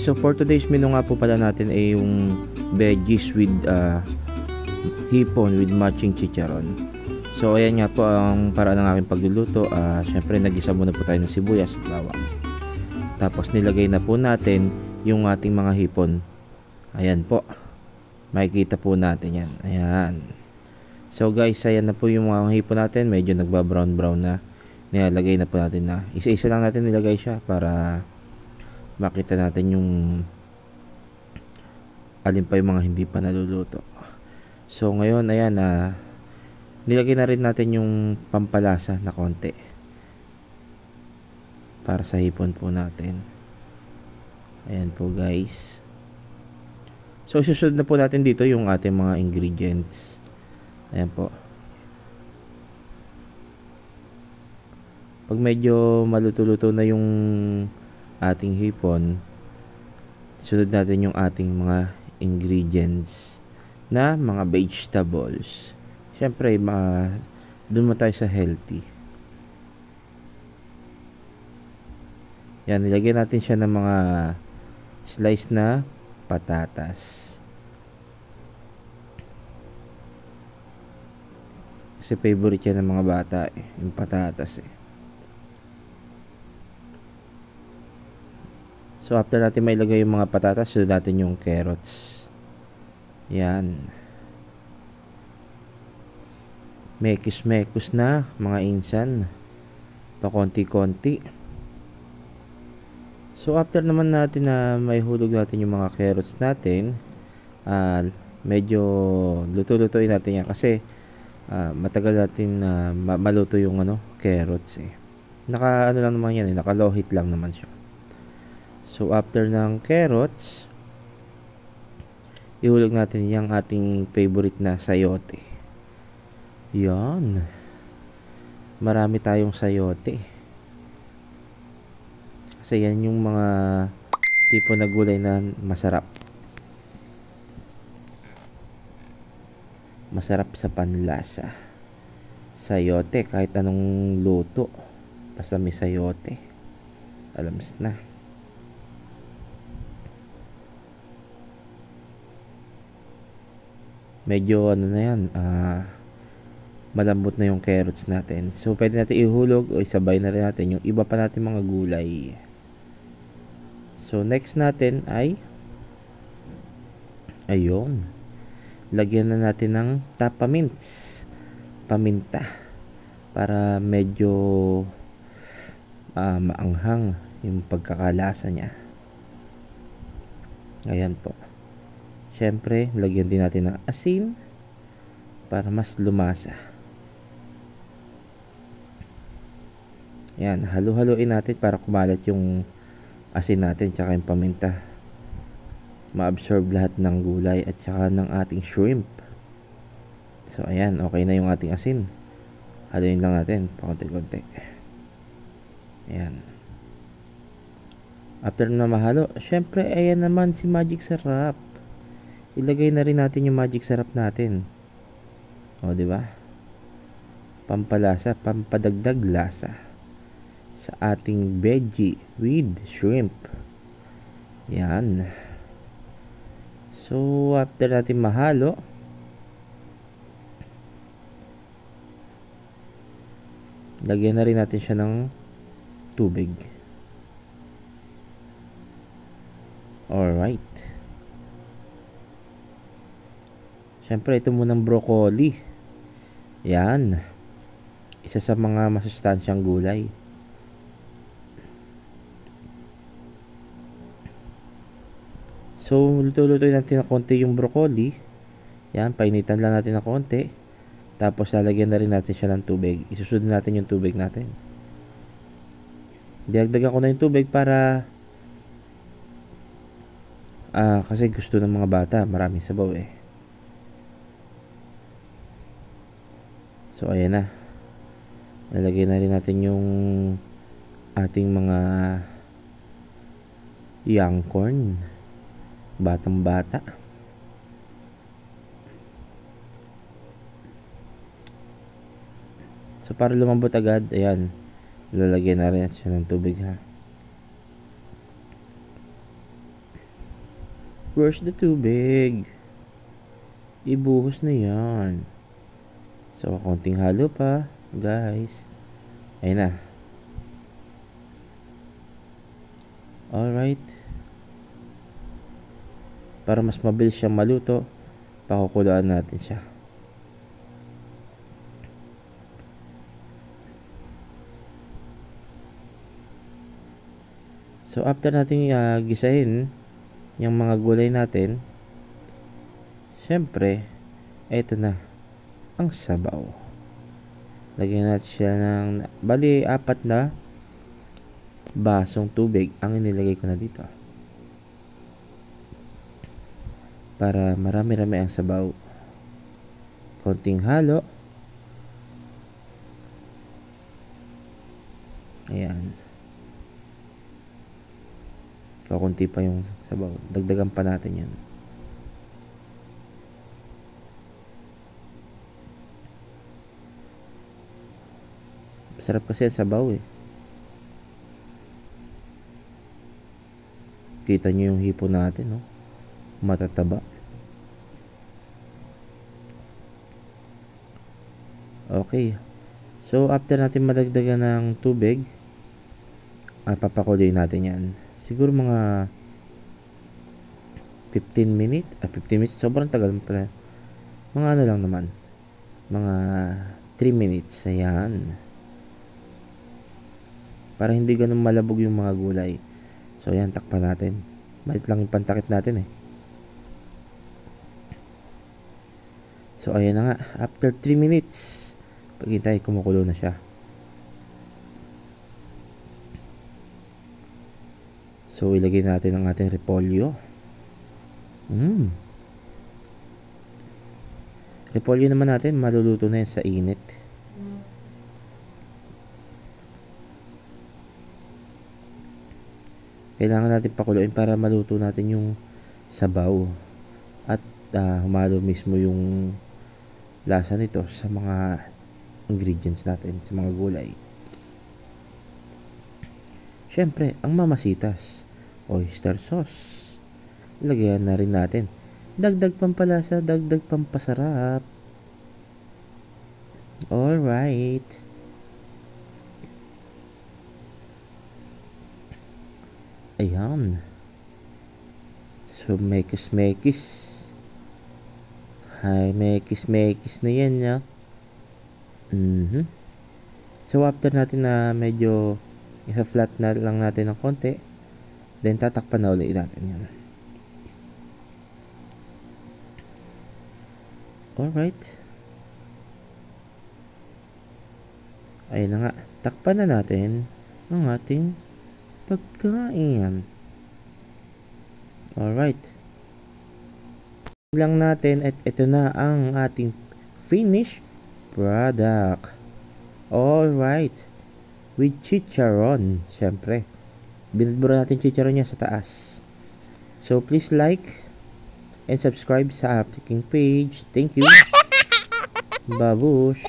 So for today's menu nga po pala natin ay yung veggies with hipon with matching chicharon. So ayan nga po ang paraan ng aking pagluluto. Syempre nag-isa muna po tayo ng sibuyas at bawang. Tapos nilagay na po natin yung ating mga hipon. Ayan po. Makikita po natin yan. Ayan. So guys, ayan na po yung mga hipon natin. Medyo nagba-brown na. Nilalagay na po natin na. Isa-isa lang natin nilagay siya para makita natin yung alin pa yung mga hindi pa naluluto. So ngayon ayan nilagay na rin natin yung pampalasa na konti para sa hipon po natin. Ayan po guys. So susunod na po natin dito yung ating mga ingredients. Ayan po. Pag medyo maluto-luto na yung ating hipon, sunod natin yung ating mga ingredients na mga vegetables. Syempre, doon mo tayo sa healthy. Yan, nilagay natin siya ng mga slice na patatas. Kasi favorite yan ng mga bata yung patatas So after natin mailagay yung mga patatas, sunod natin yung carrots. Yan. Mekis-mekos na mga insan. Pa-konti-konti. So after naman natin na may hulog natin yung mga carrots natin, medyo luto-lutuin natin yan kasi matagal natin maluto yung carrots Naka lang naman yan naka low heat lang naman siya. So after ng carrots, ihulog natin yung ating favorite na sayote. Yan. Marami tayong sayote. Kasi yan yung mga tipo na gulay na masarap. Masarap sa panlasa. Sayote, kahit anong luto. Basta may sayote. Alams na. Medyo na yan. Malambot na yung carrots natin. So, pwede natin ihulog o isabay na rin natin yung iba pa natin mga gulay. So, next natin ay ayun. Lagyan na natin ng tapamints. Paminta. Para medyo maanghang yung pagkakalasa niya. Ayan po. Siyempre, lagyan din natin ng asin para mas lumasa. Ayan, halu-haluin natin para kumalat yung asin natin tsaka yung paminta. Ma-absorb lahat ng gulay at tsaka ng ating shrimp. So, ayan, okay na yung ating asin. Haluin lang natin, pakunti-kunti. Ayan. After na mahalo, syempre, ayan naman si Magic Sarap. Ilagay na rin natin yung magic sarap natin. O, di ba? Pampalasa, pampadagdag lasa sa ating veggie with shrimp. Yan. So, after natin mahalo, lagyan na rin natin siya ng tubig. Alright. Siyempre, ito munang broccoli. Yan. Isa sa mga masustansyang gulay. So, luto-lutoy natin na konti yung broccoli. Yan, painitan lang natin na konti. Tapos, lalagyan na rin natin siya ng tubig. Isusunod natin yung tubig natin. Dinagdagan ko na yung tubig para kasi gusto ng mga bata. Maraming sabaw So, ayan na. Nalagay na rin natin yung ating mga young corn. Batang-bata. So, para lumambot agad, ayan. Lalagyan na rin siya ng tubig, ha. Where's the tubig? Ibuhos na yan. So, konting halo pa, guys. Ayun na. Alright. Para mas mabilis siyang maluto, pakukuluan natin siya. So, after natin gisahin yung mga gulay natin, syempre, eto na ang sabaw. Lagyan natin siya ng bali 4 na basong tubig ang inilagay ko na dito para marami-rami ang sabaw. Konting halo. Ayan. Kakunti pa yung sabaw, dagdagan pa natin yan. Sarap kasi ang sabaw eh. Kita nyo yung hipo natin, no? Matataba. Okay. So, after natin madagdagan ng tubig, papakuloy natin yan. Siguro mga 15 minutes. 15 minutes, sobrang tagal pala. Mga ano lang naman. Mga 3 minutes. Ayan. Para hindi ganun malabog yung mga gulay. So, ayan, takpan natin. Malit lang yung pantakip natin eh. So, ayan na nga. After 3 minutes, paghintay, kumukulo na siya. So, ilagay natin ang ating repolyo. Repolyo naman natin, maluluto na yan sa init. Kailangan natin pakuluin para maluto natin yung sabaw at humalo mismo yung lasa nito sa mga ingredients natin, sa mga gulay. Syempre, ang mamasitas, oyster sauce. Lagyan na rin natin. Dagdag pampalasa, dagdag pampasarap. Alright. Ayan. So, mekis-mekis. Hay, mekis-mekis na yan, ya. So, after natin na medyo i-flat na lang natin ng konti, then tatakpan na ulit natin yan. Alright. Ayun na nga. Takpan na natin ang ating pagkain. Alright. Lang natin at ito na ang ating finished product. Alright. With chicharon. Siyempre. Binudbura natin chicharon niya sa taas. So, please like and subscribe sa aking page. Thank you. Babush.